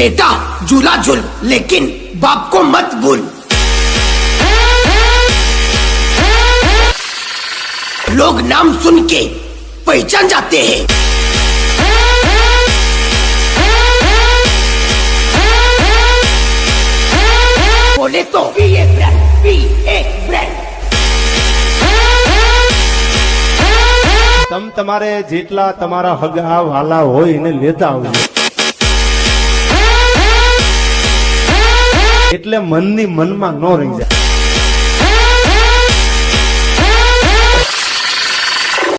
बेटा झूला झूल लेकिन बाप को मत भूल। लोग नाम सुन के पहचान जाते हैं। बोले तो पीए ब्रांड। તમ તમારે જેટલા તમારા હગા વાલા હોય એને લેતા આવજો, એટલે મનની મનમાં ન રહી જાય।